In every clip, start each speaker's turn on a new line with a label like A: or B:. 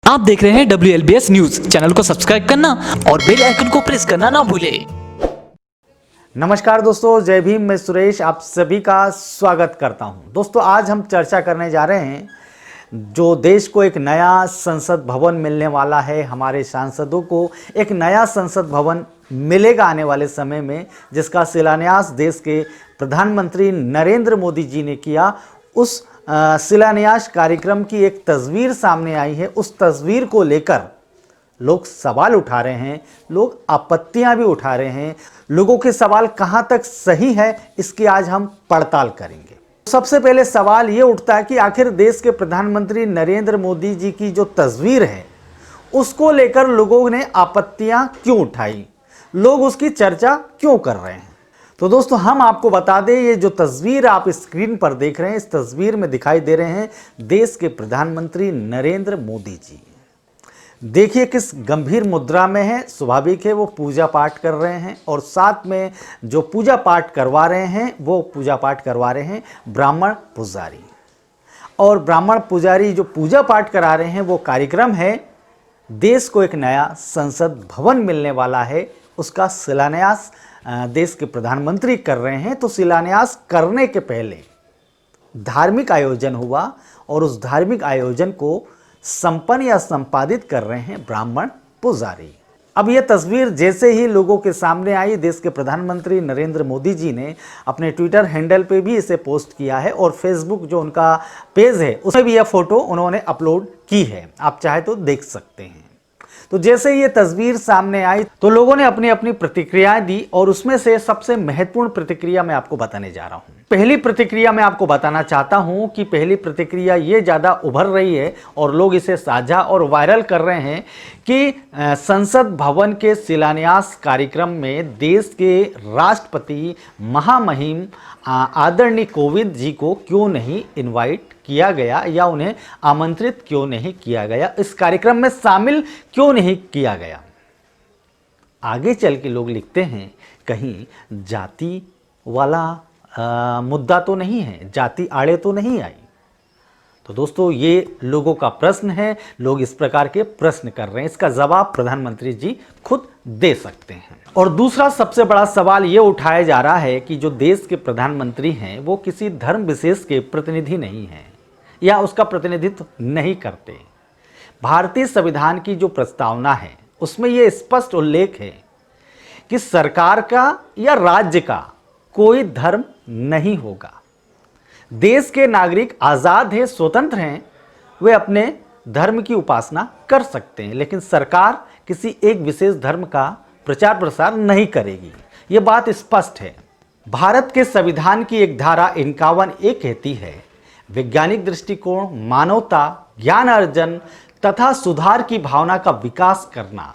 A: आप देख रहे हैं WLBS न्यूज। चैनल को सब्सक्राइब करना और बेल आइकन को प्रेस करना ना भूलें।
B: नमस्कार दोस्तों, जय भीम। मैं सुरेश आप सभी का स्वागत करता हूं। दोस्तों, आज हम चर्चा करने जा रहे हैं जो देश को एक नया संसद भवन मिलने वाला है। हमारे सांसदों को एक नया संसद भवन मिलेगा आने वाले समय में, जिसका शिलान्यास देश के प्रधानमंत्री नरेंद्र मोदी जी ने किया। उस शिलान्यास कार्यक्रम की एक तस्वीर सामने आई है। उस तस्वीर को लेकर लोग सवाल उठा रहे हैं, लोग आपत्तियां भी उठा रहे हैं। लोगों के सवाल कहां तक सही है, इसकी आज हम पड़ताल करेंगे। सबसे पहले सवाल ये उठता है कि आखिर देश के प्रधानमंत्री नरेंद्र मोदी जी की जो तस्वीर है उसको लेकर लोगों ने आपत्तियां क्यों उठाई, लोग उसकी चर्चा क्यों कर रहे हैं। तो दोस्तों, हम आपको बता दें, ये जो तस्वीर आप स्क्रीन पर देख रहे हैं, इस तस्वीर में दिखाई दे रहे हैं देश के प्रधानमंत्री नरेंद्र मोदी जी। देखिए किस गंभीर मुद्रा में है। स्वाभाविक है वो पूजा पाठ कर रहे हैं, और साथ में जो पूजा पाठ करवा रहे हैं वो पूजा पाठ करवा रहे हैं ब्राह्मण पुजारी। और ब्राह्मण पुजारी जो पूजा पाठ करा रहे हैं वो कार्यक्रम है देश को एक नया संसद भवन मिलने वाला है, उसका शिलान्यास देश के प्रधानमंत्री कर रहे हैं। तो शिलान्यास करने के पहले धार्मिक आयोजन हुआ, और उस धार्मिक आयोजन को संपन्न या संपादित कर रहे हैं ब्राह्मण पुजारी। अब यह तस्वीर जैसे ही लोगों के सामने आई, देश के प्रधानमंत्री नरेंद्र मोदी जी ने अपने ट्विटर हैंडल पे भी इसे पोस्ट किया है, और फेसबुक जो उनका पेज है उसमें भी यह फोटो उन्होंने अपलोड की है। आप चाहे तो देख सकते हैं। तो जैसे ये तस्वीर सामने आई तो लोगों ने अपनी अपनी प्रतिक्रियाएं दी, और उसमें से सबसे महत्वपूर्ण प्रतिक्रिया मैं आपको बताने जा रहा हूं। पहली प्रतिक्रिया मैं आपको बताना चाहता हूं कि पहली प्रतिक्रिया ये ज़्यादा उभर रही है और लोग इसे साझा और वायरल कर रहे हैं कि संसद भवन के शिलान्यास कार्यक्रम में देश के राष्ट्रपति महामहिम आदरणीय कोविंद जी को क्यों नहीं इनवाइट किया गया, या उन्हें आमंत्रित क्यों नहीं किया गया, इस कार्यक्रम में शामिल क्यों नहीं किया गया। आगे चल के लोग लिखते हैं कहीं जाति वाला मुद्दा तो नहीं है, जाति आड़े तो नहीं आई। तो दोस्तों, ये लोगों का प्रश्न है, लोग इस प्रकार के प्रश्न कर रहे हैं। इसका जवाब प्रधानमंत्री जी खुद दे सकते हैं। और दूसरा सबसे बड़ा सवाल ये उठाया जा रहा है कि जो देश के प्रधानमंत्री हैं वो किसी धर्म विशेष के प्रतिनिधि नहीं हैं, या उसका प्रतिनिधित्व नहीं करते। भारतीय संविधान की जो प्रस्तावना है उसमें यह स्पष्ट उल्लेख है कि सरकार का या राज्य का कोई धर्म नहीं होगा। देश के नागरिक आज़ाद हैं, स्वतंत्र हैं, वे अपने धर्म की उपासना कर सकते हैं, लेकिन सरकार किसी एक विशेष धर्म का प्रचार प्रसार नहीं करेगी। ये बात स्पष्ट है। भारत के संविधान की एक धारा 51A कहती है, वैज्ञानिक दृष्टिकोण, मानवता, ज्ञान अर्जन तथा सुधार की भावना का विकास करना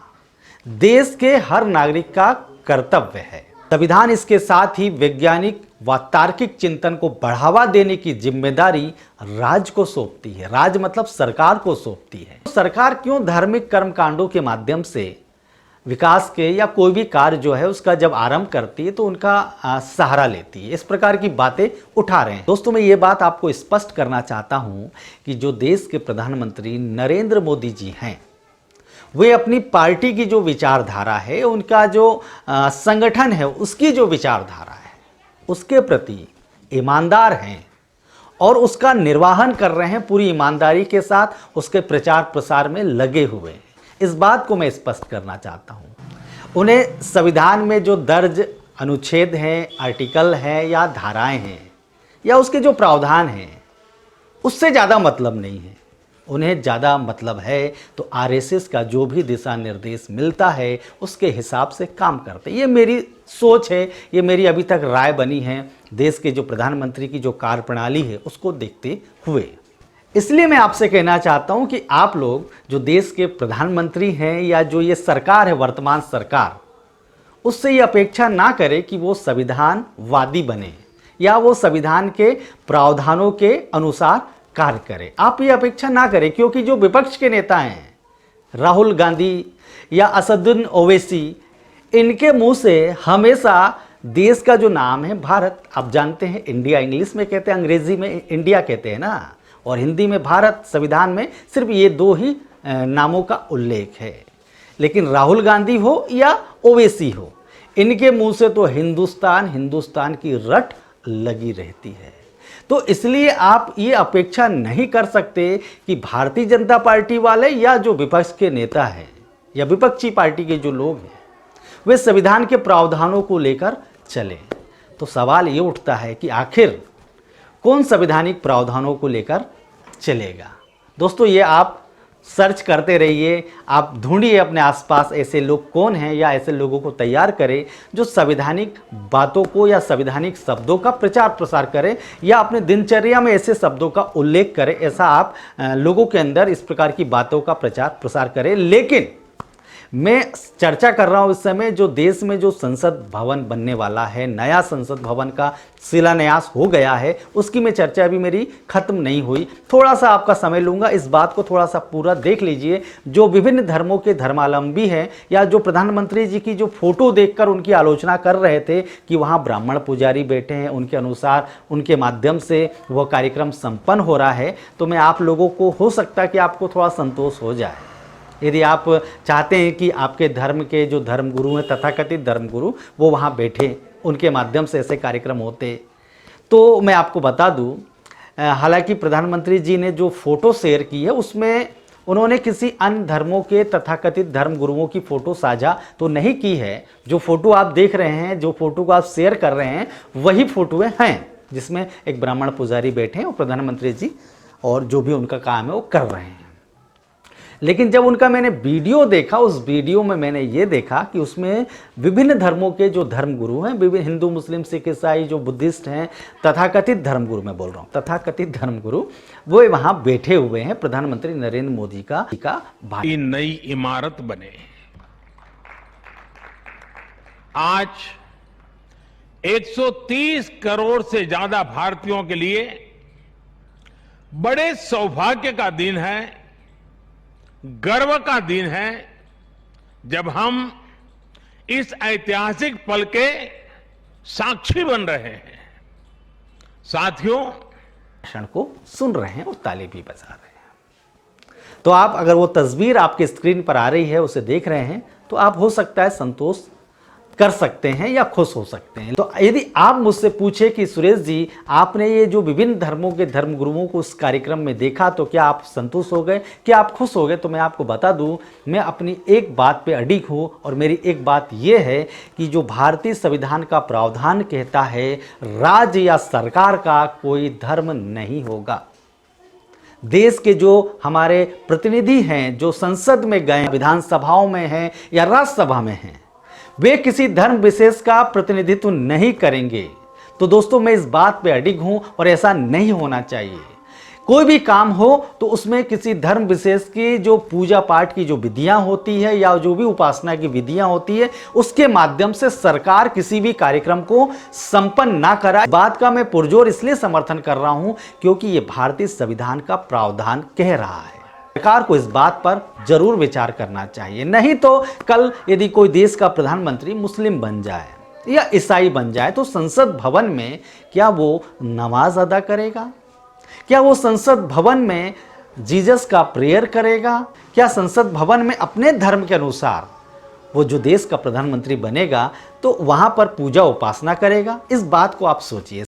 B: देश के हर नागरिक का कर्तव्य है। संविधान इसके साथ ही वैज्ञानिक व तार्किक चिंतन को बढ़ावा देने की जिम्मेदारी राज्य को सौंपती है। राज्य मतलब सरकार को सौंपती है। सरकार क्यों धार्मिक कर्मकांडों के माध्यम से विकास के या कोई भी कार्य जो है उसका जब आरंभ करती है तो उनका सहारा लेती है। इस प्रकार की बातें उठा रहे हैं। दोस्तों, मैं ये बात आपको स्पष्ट करना चाहता हूं कि जो देश के प्रधानमंत्री नरेंद्र मोदी जी हैं, वे अपनी पार्टी की जो विचारधारा है, उनका जो संगठन है, उसकी जो विचारधारा है उसके प्रति ईमानदार हैं, और उसका निर्वहन कर रहे हैं पूरी ईमानदारी के साथ, उसके प्रचार प्रसार में लगे हुए हैं। इस बात को मैं स्पष्ट करना चाहता हूं। उन्हें संविधान में जो दर्ज अनुच्छेद हैं, आर्टिकल हैं या धाराएं हैं, या उसके जो प्रावधान हैं, उससे ज़्यादा मतलब नहीं है। उन्हें ज़्यादा मतलब है तो RSS का जो भी दिशा निर्देश मिलता है उसके हिसाब से काम करते। ये मेरी सोच है, ये मेरी अभी तक राय बनी है देश के जो प्रधानमंत्री की जो कार्यप्रणाली है उसको देखते हुए। इसलिए मैं आपसे कहना चाहता हूं कि आप लोग जो देश के प्रधानमंत्री हैं, या जो ये सरकार है वर्तमान सरकार, उससे ये अपेक्षा ना करें कि वो संविधानवादी बने या वो संविधान के प्रावधानों के अनुसार कार्य करें। आप ये अपेक्षा ना करें, क्योंकि जो विपक्ष के नेता हैं राहुल गांधी या असदुद्दीन ओवैसी, इनके मुंह से हमेशा देश का जो नाम है भारत, आप जानते हैं इंडिया इंग्लिश में कहते हैं, अंग्रेजी में इंडिया कहते हैं ना, और हिंदी में भारत, संविधान में सिर्फ ये दो ही नामों का उल्लेख है, लेकिन राहुल गांधी हो या ओवैसी हो, इनके मुंह से तो हिंदुस्तान हिंदुस्तान की रट लगी रहती है। तो इसलिए आप ये अपेक्षा नहीं कर सकते कि भारतीय जनता पार्टी वाले या जो विपक्ष के नेता हैं या विपक्षी पार्टी के जो लोग हैं वे संविधान के प्रावधानों को लेकर चले। तो सवाल ये उठता है कि आखिर कौन संवैधानिक प्रावधानों को लेकर चलेगा। दोस्तों, ये आप सर्च करते रहिए, आप ढूंढिए अपने आसपास ऐसे लोग कौन हैं या ऐसे लोगों को तैयार करें जो संवैधानिक बातों को या संवैधानिक शब्दों का प्रचार प्रसार करें या अपने दिनचर्या में ऐसे शब्दों का उल्लेख करें। ऐसा आप लोगों के अंदर इस प्रकार की बातों का प्रचार प्रसार करें। लेकिन मैं चर्चा कर रहा हूं इस समय जो देश में जो संसद भवन बनने वाला है, नया संसद भवन का शिलान्यास हो गया है, उसकी मैं चर्चा अभी मेरी खत्म नहीं हुई। थोड़ा सा आपका समय लूंगा, इस बात को थोड़ा सा पूरा देख लीजिए। जो विभिन्न धर्मों के धर्मावलंबी हैं या जो प्रधानमंत्री जी की जो फोटो देखकर उनकी आलोचना कर रहे थे कि वहाँ ब्राह्मण पुजारी बैठे हैं, उनके अनुसार उनके माध्यम से वह कार्यक्रम संपन्न हो रहा है, तो मैं आप लोगों को हो सकता है कि आपको थोड़ा संतोष हो जाए। यदि आप चाहते हैं कि आपके धर्म के जो धर्मगुरु हैं, तथाकथित धर्मगुरु, वो वहाँ बैठे, उनके माध्यम से ऐसे कार्यक्रम होते, तो मैं आपको बता दूं, हालांकि प्रधानमंत्री जी ने जो फ़ोटो शेयर की है उसमें उन्होंने किसी अन्य धर्मों के तथाकथित धर्मगुरुओं की फ़ोटो साझा तो नहीं की है। जो फ़ोटो आप देख रहे हैं, जो फ़ोटो को आप शेयर कर रहे हैं, वही फ़ोटोएँ हैं जिसमें एक ब्राह्मण पुजारी बैठे हैं और प्रधानमंत्री जी और जो भी उनका काम है वो कर रहे हैं। लेकिन जब उनका मैंने वीडियो देखा, उस वीडियो में मैंने ये देखा कि उसमें विभिन्न धर्मों के जो धर्मगुरु हैं, विभिन्न हिंदू, मुस्लिम, सिख, ईसाई, जो बुद्धिस्ट हैं, तथाकथित धर्मगुरु मैं बोल रहा हूँ, तथाकथित धर्मगुरु, वो वहाँ बैठे हुए हैं प्रधानमंत्री नरेंद्र मोदी का भाई।
C: नई इमारत बने। आज 130 करोड़ से ज्यादा भारतीयों के लिए बड़े सौभाग्य का दिन है, गर्व का दिन है, जब हम इस ऐतिहासिक पल के साक्षी बन रहे हैं। साथियों,
B: भाषण को सुन रहे हैं और ताली भी बजा रहे हैं। तो आप अगर वो तस्वीर आपके स्क्रीन पर आ रही है, उसे देख रहे हैं, तो आप हो सकता है संतोष कर सकते हैं या खुश हो सकते हैं। तो यदि आप मुझसे पूछे कि सुरेश जी, आपने ये जो विभिन्न धर्मों के धर्मगुरुओं को उस कार्यक्रम में देखा, तो क्या आप संतुष्ट हो गए, क्या आप खुश हो गए, तो मैं आपको बता दूं, मैं अपनी एक बात पे अडिग हूं और मेरी एक बात ये है कि जो भारतीय संविधान का प्रावधान कहता है, राज्य या सरकार का कोई धर्म नहीं होगा। देश के जो हमारे प्रतिनिधि हैं, जो संसद में गए, विधानसभाओं में हैं या राज्यसभा में हैं, वे किसी धर्म विशेष का प्रतिनिधित्व नहीं करेंगे। तो दोस्तों, मैं इस बात पे अडिग हूं और ऐसा नहीं होना चाहिए। कोई भी काम हो तो उसमें किसी धर्म विशेष की जो पूजा पाठ की जो विधियां होती है या जो भी उपासना की विधियां होती है, उसके माध्यम से सरकार किसी भी कार्यक्रम को संपन्न ना कराए। बात का मैं पुरजोर इसलिए समर्थन कर रहा हूं क्योंकि ये भारतीय संविधान का प्रावधान कह रहा है। सरकार को इस बात पर जरूर विचार करना चाहिए। नहीं तो कल यदि कोई देश का प्रधानमंत्री मुस्लिम बन जाए या ईसाई बन जाए, तो संसद भवन में क्या वो नमाज अदा करेगा? क्या वो संसद भवन में जीसस का प्रेयर करेगा? क्या संसद भवन में अपने धर्म के अनुसार वो जो देश का प्रधानमंत्री बनेगा तो वहां पर पूजा उपासना करेगा? इस बात को आप सोचिए।